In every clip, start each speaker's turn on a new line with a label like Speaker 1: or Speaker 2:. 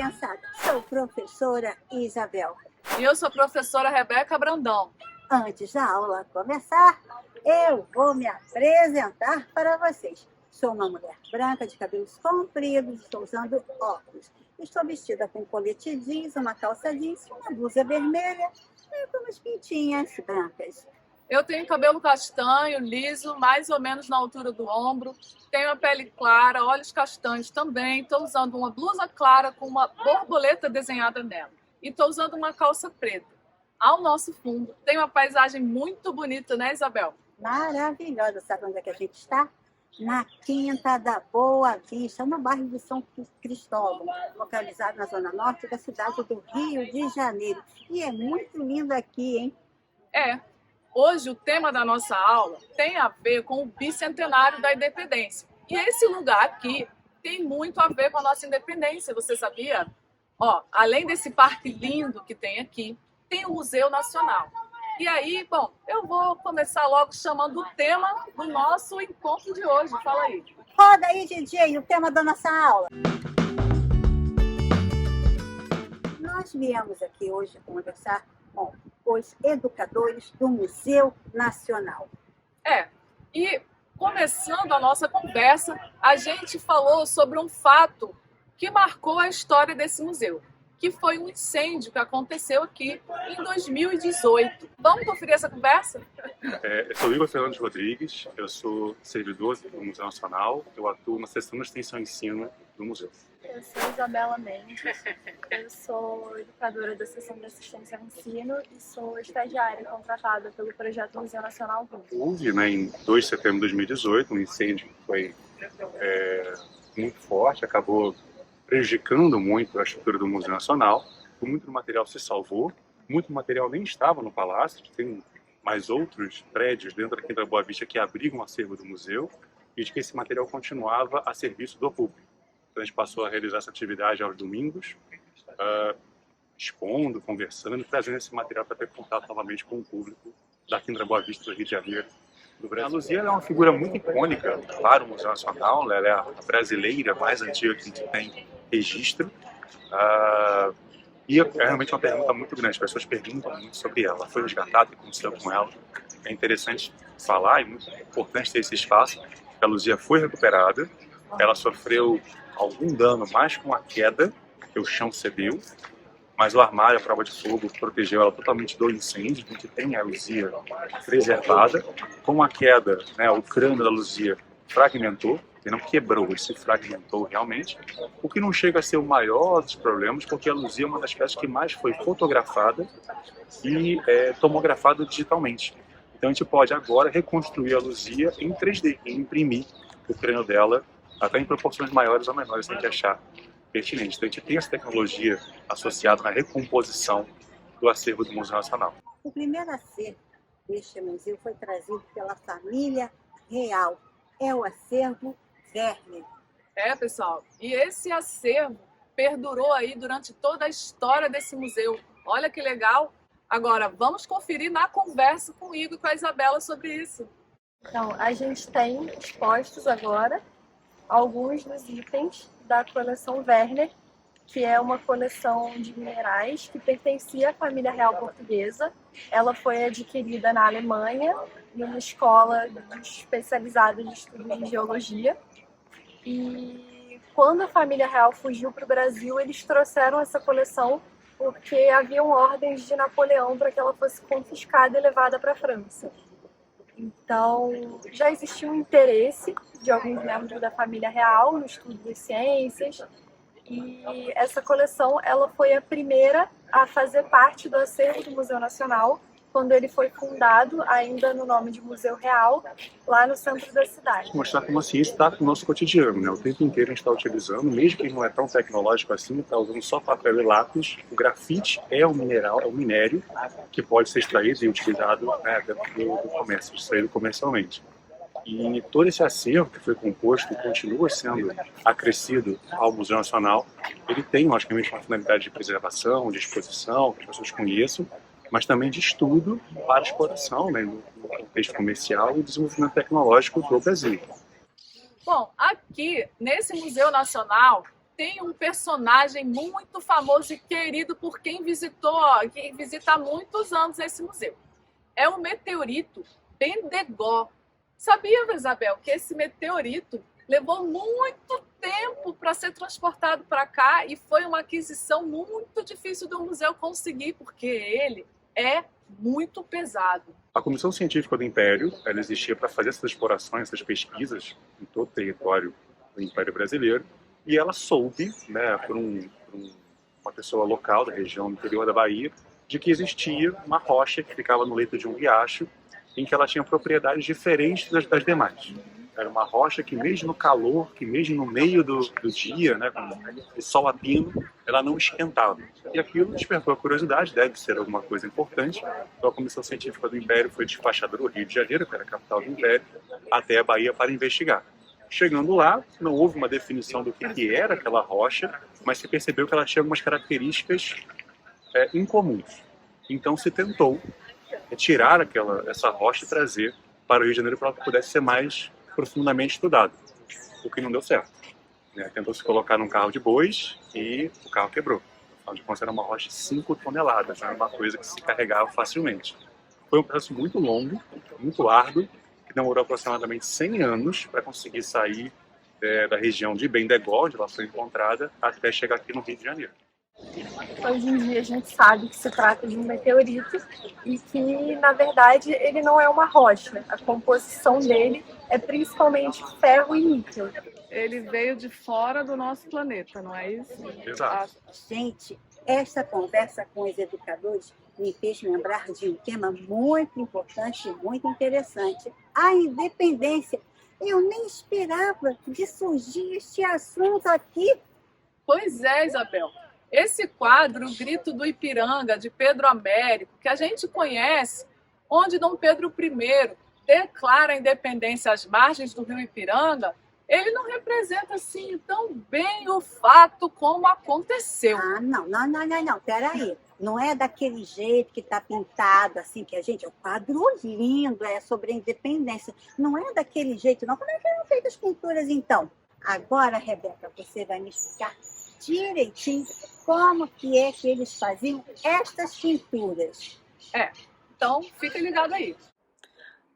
Speaker 1: criançada. Sou professora Isabel.
Speaker 2: E eu sou a professora Rebeca Brandão.
Speaker 1: Antes da aula começar, eu vou me apresentar para vocês. Sou uma mulher branca de cabelos compridos, estou usando óculos. Estou vestida com colete jeans, uma calça jeans, uma blusa vermelha e com umas pintinhas brancas.
Speaker 2: Eu tenho cabelo castanho, liso, mais ou menos na altura do ombro. Tenho a pele clara, olhos castanhos também. Estou usando uma blusa clara com uma borboleta desenhada nela. E estou usando uma calça preta. Ao nosso fundo tem uma paisagem muito bonita, né, Isabel?
Speaker 1: Maravilhosa. Sabe onde é que a gente está? Na Quinta da Boa Vista, no bairro de São Cristóvão, localizado na zona norte da cidade do Rio de Janeiro. E é muito lindo aqui, hein?
Speaker 2: É. Hoje o tema da nossa aula tem a ver com o bicentenário da independência. E esse lugar aqui tem muito a ver com a nossa independência, você sabia? Ó, além desse parque lindo que tem aqui, tem o Museu Nacional. E aí, bom, eu vou começar logo chamando o tema do nosso encontro de hoje. Fala aí.
Speaker 1: Roda aí, DJ, o tema da nossa aula. Nós viemos aqui hoje conversar com os educadores do Museu Nacional.
Speaker 2: E começando a nossa conversa, a gente falou sobre um fato que marcou a história desse museu, que foi um incêndio que aconteceu aqui em 2018. Vamos conferir essa conversa?
Speaker 3: Eu sou Igor Fernandes Rodrigues, eu sou servidor do Museu Nacional, eu atuo na seção de extensão e ensino do museu.
Speaker 4: Eu sou Isabela Mendes, eu sou educadora da seção de assistência ao ensino e sou estagiária contratada pelo projeto Museu Nacional Rio.
Speaker 3: Houve, em 2 de setembro de 2018, um incêndio que foi muito forte, acabou prejudicando muito a estrutura do Museu Nacional. Muito do material se salvou, muito do material nem estava no palácio, tem mais outros prédios dentro da Quinta da Boa Vista que abrigam o acervo do museu e de que esse material continuava a serviço do público. Então a gente passou a realizar essa atividade aos domingos, expondo, conversando, trazendo esse material para ter contato novamente com o público da Quinta da Boa Vista do Rio de Janeiro, do Brasil. A Luzia é uma figura muito icônica para o Museu Nacional, ela é a brasileira mais antiga que a gente tem registro. E é realmente uma pergunta muito grande, as pessoas perguntam muito sobre ela. Ela foi resgatada e aconteceu com ela. É interessante falar e muito importante ter esse espaço, que a Luzia foi recuperada, ela sofreu algum dano mais com a queda, que o chão cedeu, mas o armário, a prova de fogo, protegeu ela totalmente do incêndio, então que tem a Luzia preservada. Com a queda, o crânio da Luzia fragmentou, ele não quebrou, ele se fragmentou realmente, o que não chega a ser o maior dos problemas, porque a Luzia é uma das peças que mais foi fotografada e tomografada digitalmente. Então a gente pode agora reconstruir a Luzia em 3D, e imprimir o crânio dela até em proporções maiores ou menores, se a gente achar pertinente. Então a gente tem essa tecnologia associada na recomposição do acervo do Museu Nacional.
Speaker 1: O primeiro acervo deste museu foi trazido pela família real. É o acervo Werner.
Speaker 2: Pessoal, e esse acervo perdurou aí durante toda a história desse museu. Olha que legal! Agora, vamos conferir na conversa com o Igor e com a Isabela sobre isso.
Speaker 4: Então, a gente tem expostos agora alguns dos itens da coleção Werner, que é uma coleção de minerais que pertencia à família real portuguesa. Ela foi adquirida na Alemanha, numa escola especializada em estudos de geologia. E quando a família real fugiu para o Brasil, eles trouxeram essa coleção porque haviam ordens de Napoleão para que ela fosse confiscada e levada para a França. Então, já existia um interesse de alguns membros da família real no estudo das ciências, e essa coleção ela foi a primeira a fazer parte do acervo do Museu Nacional, quando ele foi fundado, ainda no nome de Museu Real, lá no centro da cidade.
Speaker 3: Mostrar como a ciência está no nosso cotidiano, O tempo inteiro a gente está utilizando, mesmo que não é tão tecnológico assim, está usando só papel e lápis. O grafite é um mineral, é um minério que pode ser extraído e utilizado dentro do comércio, extraído comercialmente. E todo esse acervo que foi composto e continua sendo acrescido ao Museu Nacional, ele tem, logicamente, uma finalidade de preservação, de exposição, que as pessoas conheçam, mas também de estudo para exploração, no contexto comercial e desenvolvimento tecnológico do Brasil.
Speaker 2: Bom, aqui nesse Museu Nacional tem um personagem muito famoso e querido por quem visita há muitos anos esse museu. É o meteorito Bendegó. Sabia, Isabel, que esse meteorito levou muito tempo para ser transportado para cá e foi uma aquisição muito difícil do museu conseguir, porque ele é muito pesado.
Speaker 3: A Comissão Científica do Império, ela existia para fazer essas explorações, essas pesquisas em todo o território do Império Brasileiro, e ela soube, né, por uma pessoa local da região interior da Bahia, de que existia uma rocha que ficava no leito de um riacho, em que ela tinha propriedades diferentes das demais. Era uma rocha que mesmo no calor, que mesmo no meio do dia, né, com o sol a pino, ela não esquentava. E aquilo despertou a curiosidade, deve ser alguma coisa importante. Então a Comissão Científica do Império foi despachada do Rio de Janeiro, que era a capital do Império, até a Bahia para investigar. Chegando lá, não houve uma definição do que era aquela rocha, mas se percebeu que ela tinha algumas características incomuns. Então se tentou tirar essa rocha e trazer para o Rio de Janeiro para que pudesse ser mais profundamente estudado, o que não deu certo. Tentou se colocar num carro de bois e o carro quebrou. Afinal de contas, era uma rocha de 5 toneladas, não era uma coisa que se carregava facilmente. Foi um processo muito longo, muito árduo, que demorou aproximadamente 100 anos para conseguir sair da região de Bendegó, onde ela foi encontrada, até chegar aqui no Rio de Janeiro.
Speaker 4: Hoje em dia a gente sabe que se trata de um meteorito e que, na verdade, ele não é uma rocha. A composição dele é principalmente ferro e níquel.
Speaker 2: Ele veio de fora do nosso planeta, não é isso?
Speaker 3: Exato.
Speaker 1: Gente, essa conversa com os educadores me fez lembrar de um tema muito importante e muito interessante: a independência. Eu nem esperava de surgir este assunto aqui.
Speaker 2: Pois é, Isabel. Esse quadro, O Grito do Ipiranga, de Pedro Américo, que a gente conhece, onde Dom Pedro I declara a independência às margens do rio Ipiranga, ele não representa assim tão bem o fato como aconteceu.
Speaker 1: Ah, não, peraí. Não é daquele jeito que está pintado, assim, que a gente... É um quadro lindo, é sobre a independência. Não é daquele jeito, não. Como é que eram feitas as pinturas, então? Agora, Rebeca, você vai me explicar direitinho como que é que eles faziam estas pinturas.
Speaker 2: Então fica ligado aí.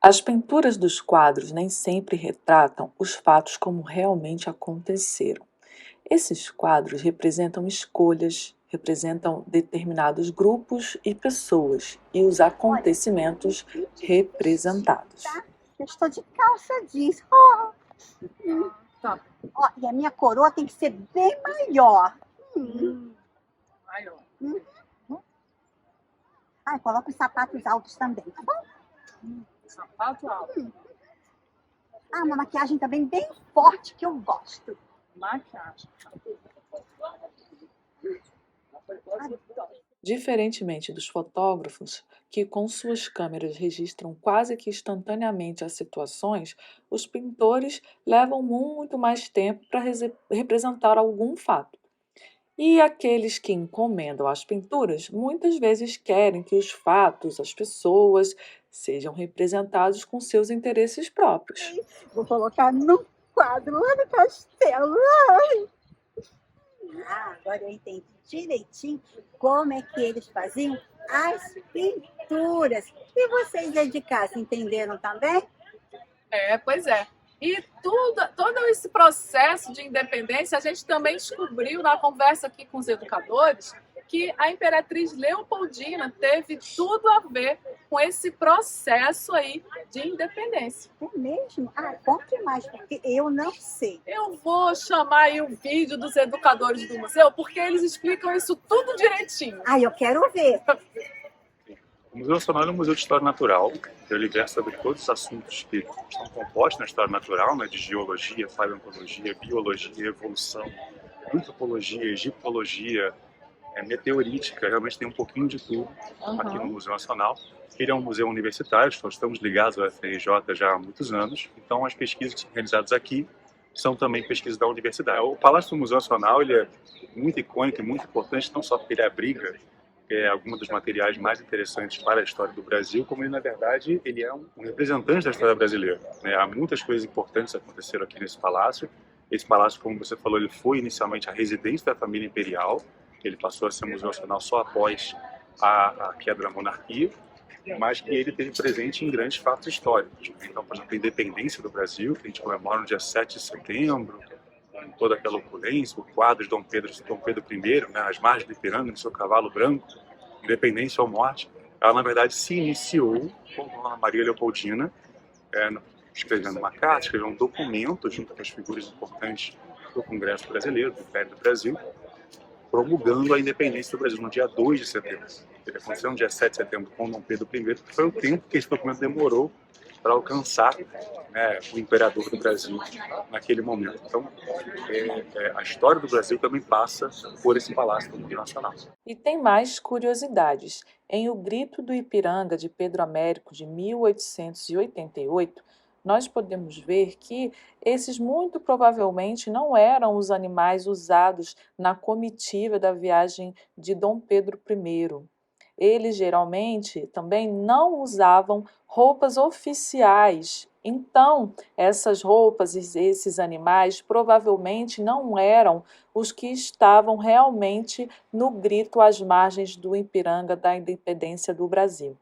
Speaker 5: As pinturas dos quadros nem sempre retratam os fatos como realmente aconteceram. Esses quadros representam escolhas, representam determinados grupos e pessoas e os acontecimentos representados.
Speaker 1: Eu estou de calça jeans.
Speaker 2: Tá.
Speaker 1: E a minha coroa tem que ser bem maior.
Speaker 2: Maior.
Speaker 1: Coloca os sapatos altos também, tá bom?
Speaker 2: Sapato alto.
Speaker 1: Uma maquiagem também bem forte, que eu gosto.
Speaker 2: Maquiagem.
Speaker 5: Diferentemente dos fotógrafos, que com suas câmeras registram quase que instantaneamente as situações, os pintores levam muito mais tempo para representar algum fato. E aqueles que encomendam as pinturas muitas vezes querem que os fatos, as pessoas, sejam representados com seus interesses próprios.
Speaker 1: Vou colocar no quadro lá no castelo. Agora eu entendi direitinho como é que eles faziam as pinturas. E vocês aí de casa entenderam também?
Speaker 2: Pois é. E todo esse processo de independência, a gente também descobriu na conversa aqui com os educadores que a Imperatriz Leopoldina teve tudo a ver com esse processo aí de independência.
Speaker 1: É mesmo? Conte mais, porque eu não sei.
Speaker 2: Eu vou chamar aí o vídeo dos educadores do museu, porque eles explicam isso tudo direitinho.
Speaker 1: Eu quero ver.
Speaker 3: O Museu Nacional é um museu de história natural, que ele versa sobre todos os assuntos que estão compostos na história natural, né, de geologia, paleontologia, biologia, evolução, antropologia, egiptologia, meteorítica, realmente tem um pouquinho de tudo aqui no Museu Nacional. Ele é um museu universitário, nós estamos ligados ao FRJ já há muitos anos, então as pesquisas que são realizadas aqui são também pesquisas da universidade. O Palácio do Museu Nacional ele é muito icônico e muito importante, não só porque ele abriga alguns dos materiais mais interessantes para a história do Brasil, como ele, na verdade, ele é um representante da história brasileira. Há muitas coisas importantes que aconteceram aqui nesse palácio, Esse palácio, como você falou, ele foi inicialmente a residência da família imperial. Ele passou a ser Museu Nacional só após a queda da monarquia, mas que ele teve presente em grandes fatos históricos. Então, por exemplo, a independência do Brasil, que a gente comemora no dia 7 de setembro, com toda aquela opulência, o quadro de Dom Pedro I, né, as margens do Ipiranga, no seu cavalo branco, independência ou morte, ela, na verdade, se iniciou com Dona Maria Leopoldina, escrevendo uma carta, escrevendo um documento junto com as figuras importantes do Congresso Brasileiro, do Império do Brasil, promulgando a independência do Brasil no dia 2 de setembro. Ele aconteceu no dia 7 de setembro com Dom Pedro I, que foi o tempo que esse documento demorou para alcançar, né, o imperador do Brasil naquele momento. Então, a história do Brasil também passa por esse Palácio do Museu Nacional.
Speaker 5: E tem mais curiosidades. Em O Grito do Ipiranga, de Pedro Américo, de 1888, nós podemos ver que esses muito provavelmente não eram os animais usados na comitiva da viagem de Dom Pedro I. Eles geralmente também não usavam roupas oficiais. Então, essas roupas e esses animais provavelmente não eram os que estavam realmente no grito às margens do Ipiranga da independência do Brasil.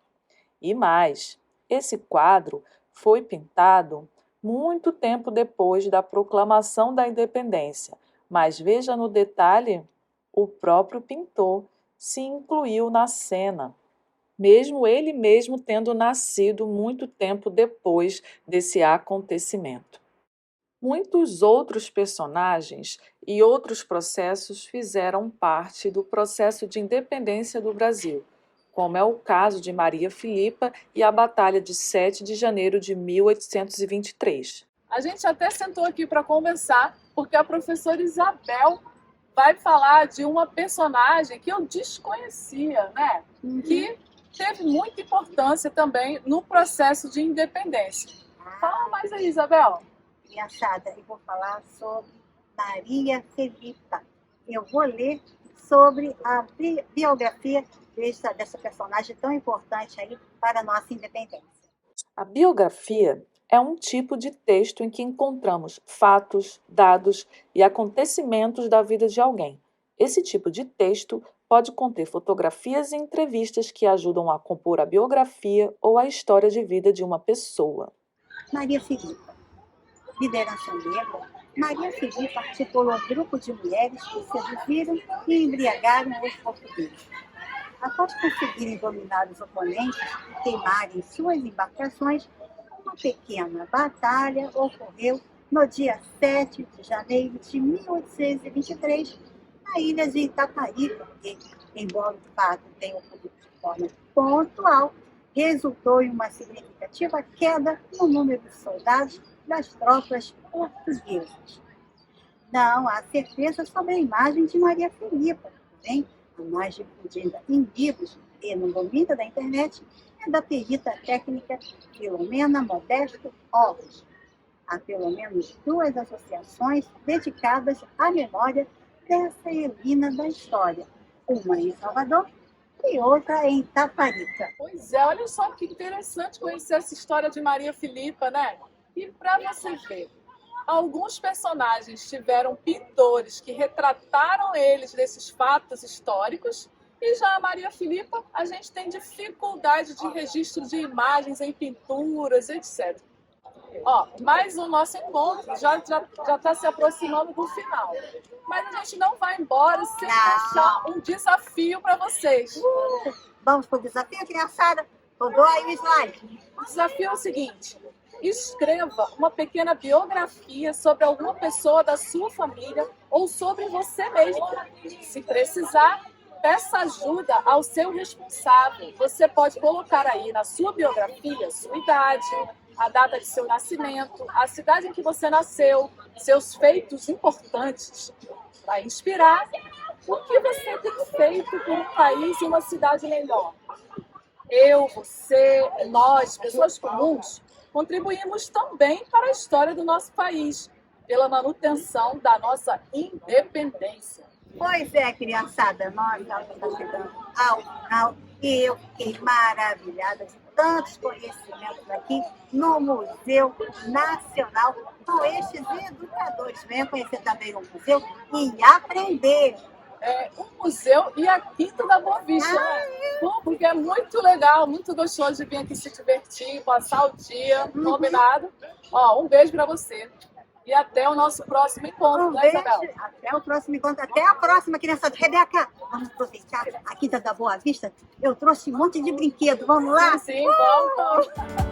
Speaker 5: E mais, esse quadro foi pintado muito tempo depois da proclamação da independência, mas veja no detalhe, o próprio pintor se incluiu na cena, mesmo ele mesmo tendo nascido muito tempo depois desse acontecimento. Muitos outros personagens e outros processos fizeram parte do processo de independência do Brasil, como é o caso de Maria Filipa e a Batalha de 7 de janeiro de 1823.
Speaker 2: A gente até sentou aqui para conversar, porque a professora Isabel vai falar de uma personagem que eu desconhecia, né? Que teve muita importância também no processo de independência. Fala mais aí, Isabel.
Speaker 1: Criançada, eu vou falar sobre Maria Filipa. Eu vou ler sobre a biografia dessa personagem tão importante aí para a nossa independência.
Speaker 5: A biografia é um tipo de texto em que encontramos fatos, dados e acontecimentos da vida de alguém. Esse tipo de texto pode conter fotografias e entrevistas que ajudam a compor a biografia ou a história de vida de uma pessoa.
Speaker 1: Maria Filipa. Liderança negra, Maria Filipa articulou um grupo de mulheres que seduziram e embriagaram os portugueses. Após conseguirem dominar os oponentes e queimarem suas embarcações, uma pequena batalha ocorreu no dia 7 de janeiro de 1823, na ilha de Itaparica, que, embora o fato tenha ocorrido de forma pontual, resultou em uma significativa queda no número de soldados das tropas portuguesas. Não há certeza sobre a imagem de Maria Filipa, porém, a mais difundida em livros e no domínio da internet é da perita técnica Filomena Modesto Alves. Há pelo menos 2 associações dedicadas à memória dessa heroína da história, uma em Salvador e outra em Itaparica.
Speaker 2: Pois é, olha só que interessante conhecer essa história de Maria Filipa, né? E para você ver, alguns personagens tiveram pintores que retrataram eles desses fatos históricos, e já a Maria Filipa, a gente tem dificuldade de registro de imagens em pinturas, etc. Mas o nosso encontro já está se aproximando do final. Mas a gente não vai embora sem deixar um desafio para vocês.
Speaker 1: Vamos para o desafio, criançada? Rodou aí o slide.
Speaker 2: O desafio é o seguinte: escreva uma pequena biografia sobre alguma pessoa da sua família ou sobre você mesmo. Se precisar, peça ajuda ao seu responsável. Você pode colocar aí na sua biografia sua idade, a data de seu nascimento, a cidade em que você nasceu, seus feitos importantes, para inspirar o que você tem feito por um país e uma cidade melhor. Eu, você, nós, pessoas comuns, contribuímos também para a história do nosso país, pela manutenção da nossa independência.
Speaker 1: Pois é, criançada, nós já estamos chegando ao final E eu fiquei maravilhada de tantos conhecimentos aqui no Museu Nacional com estes educadores. Venha conhecer também o museu e aprender.
Speaker 2: O museu e a Quinta da Boa Vista, né? Bom, porque é muito legal, muito gostoso de vir aqui se divertir, passar o dia, combinado. Ó, um beijo para você. E até o nosso próximo encontro, né,
Speaker 1: Beijo.
Speaker 2: Isabel?
Speaker 1: Até o próximo encontro. Até a próxima, criançada. Rebeca, vamos aproveitar a Quinta da Boa Vista. Eu trouxe um monte de brinquedo. Vamos lá?
Speaker 2: Sim, vamos.